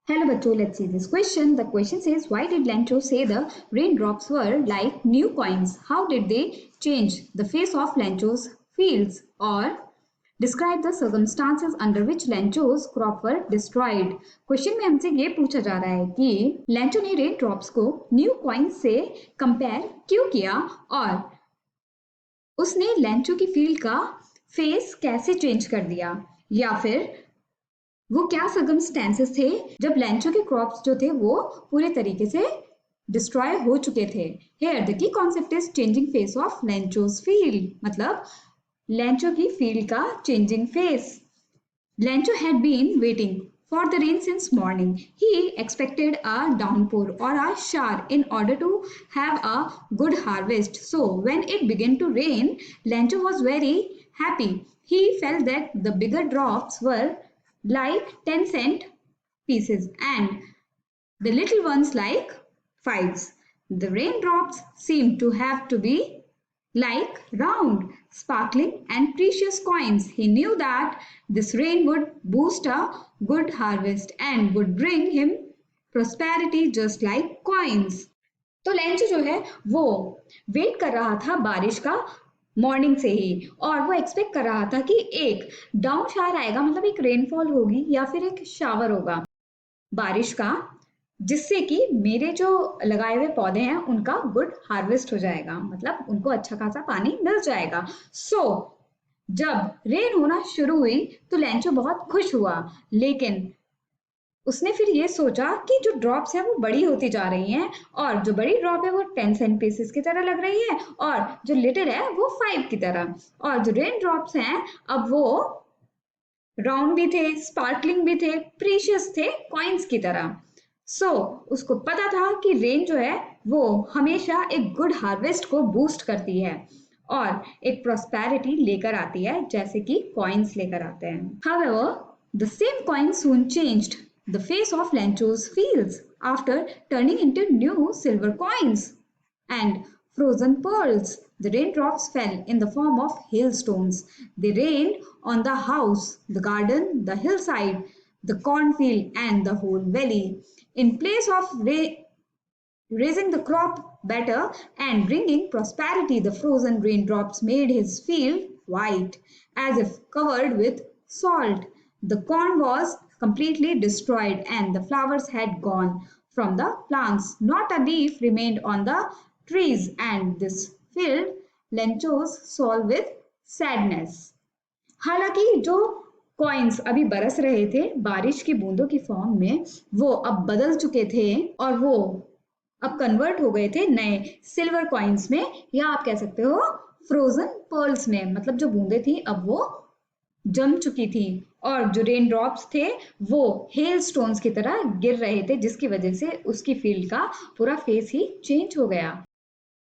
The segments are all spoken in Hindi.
Hello बच्चों, let's see this question. The question says, why did Lencho say the raindrops were like new coins? How did they change the face of Lencho's fields? Or describe the circumstances under which Lencho's crop were destroyed. Question में हमसे ये पूछा जा रहा है कि लेंचो ने रेन ड्रॉप्स को न्यू कॉइन्स से कंपेयर क्यों किया और उसने लेंचो की फील्ड का फेस कैसे चेंज कर दिया, या फिर वो क्या सर्कमस्टेंसेस थे जब लेंचो के क्रॉप्स जो थे वो पूरे तरीके से डिस्ट्रॉय हो चुके थे. Here the key concept is changing face of Lencho's field, मतलब लेंचो की फील्ड का changing face. Lencho had been waiting for the rain since morning. He expected a downpour or a shower in order to have a good harvest. So when it began to rain, Lencho was very happy. He felt that the bigger drops were like 10-cent pieces and the little ones like fives. The raindrops seemed to have to be like round, sparkling and precious coins. He knew that this rain would boost a good harvest and would bring him prosperity just like coins. तो लेंचो जो है वो वेट कर रहा था बारिश का मॉर्निंग से ही, और वो एक्सपेक्ट कर रहा था कि एक डाउन शावर आएगा, मतलब एक रेनफॉल होगी या फिर एक शावर होगा बारिश का, जिससे कि मेरे जो लगाए हुए पौधे हैं उनका गुड हार्वेस्ट हो जाएगा, मतलब उनको अच्छा खासा पानी मिल जाएगा. सो जब रेन होना शुरू हुई तो लेंचो बहुत खुश हुआ, लेकिन उसने फिर ये सोचा कि जो ड्रॉप्स है वो बड़ी होती जा रही हैं और जो बड़ी ड्रॉप है वो 10 सेंट पीसेस की तरह लग रही है और जो लिटिल है वो 5 की तरह, और जो रेन ड्रॉप्स हैं अब वो राउंड भी थे, स्पार्कलिंग भी थे, प्रीशियस थे कॉइन्स की तरह. सो उसको पता था कि रेन जो है वो हमेशा एक गुड हार्वेस्ट को बूस्ट करती है और एक प्रॉस्पेरिटी लेकर आती है, जैसे कि कॉइन्स लेकर आते हैं. However, the same coin soon changed the face of Lencho's fields after turning into new silver coins and frozen pearls. The raindrops fell in the form of hailstones. They rained on the house, the garden, the hillside, the cornfield, and the whole valley. In place of raising the crop better and bringing prosperity, the frozen raindrops made his field white, as if covered with salt. The corn was completely destroyed and the flowers had gone from the plants. Not a leaf remained on the trees, and this filled Lencho's soul with sadness. हालांकि जो कॉइन्स अभी बरस रहे थे बारिश की बूंदों की फॉर्म में, वो अब बदल चुके थे और वो अब कन्वर्ट हो गए थे नए सिल्वर कॉइन्स में, या आप कह सकते हो फ्रोजन पर्ल्स में, मतलब जो बूंदे थी अब वो जम चुकी थी और जो रेन ड्रॉप्स थे वो हेल स्टोन्स की तरह गिर रहे थे, जिसकी वजह से उसकी फील्ड का पूरा फेस ही चेंज हो गया.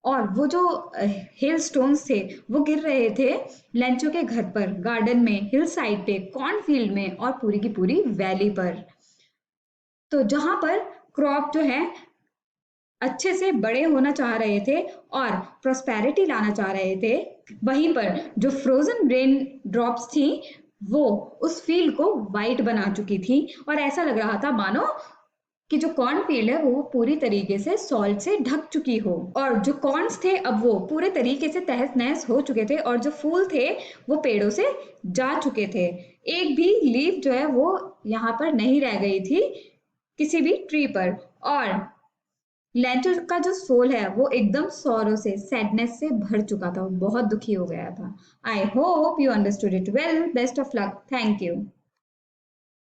और वो जो हेल स्टोन्स थे वो गिर रहे थे लेंचो के घर पर, गार्डन में, हिल साइड पे, कॉर्नफील्ड में और पूरी की पूरी वैली पर. तो जहां पर क्रॉप जो है अच्छे से बड़े होना चाह रहे थे और प्रॉस्पेरिटी लाना चाह रहे थे, वहीं पर जो फ्रोजन रेन ड्रॉप्स थी वो उस फील्ड को वाइट बना चुकी थी और ऐसा लग रहा था मानो कि जो कॉर्न फील्ड है वो पूरी तरीके से सॉल्ट से ढक चुकी हो, और जो कॉर्न्स थे अब वो पूरे तरीके से तहस नहस हो चुके थे और जो फूल थे वो पेड़ों से जा चुके थे. एक भी लीफ जो है वो यहाँ पर नहीं रह गई थी किसी भी ट्री पर, और लेंचो का जो सोल है वो एकदम सौरों से, सैडनेस से भर चुका था, बहुत दुखी हो गया था. I hope you understood it well. Best of luck. Thank you.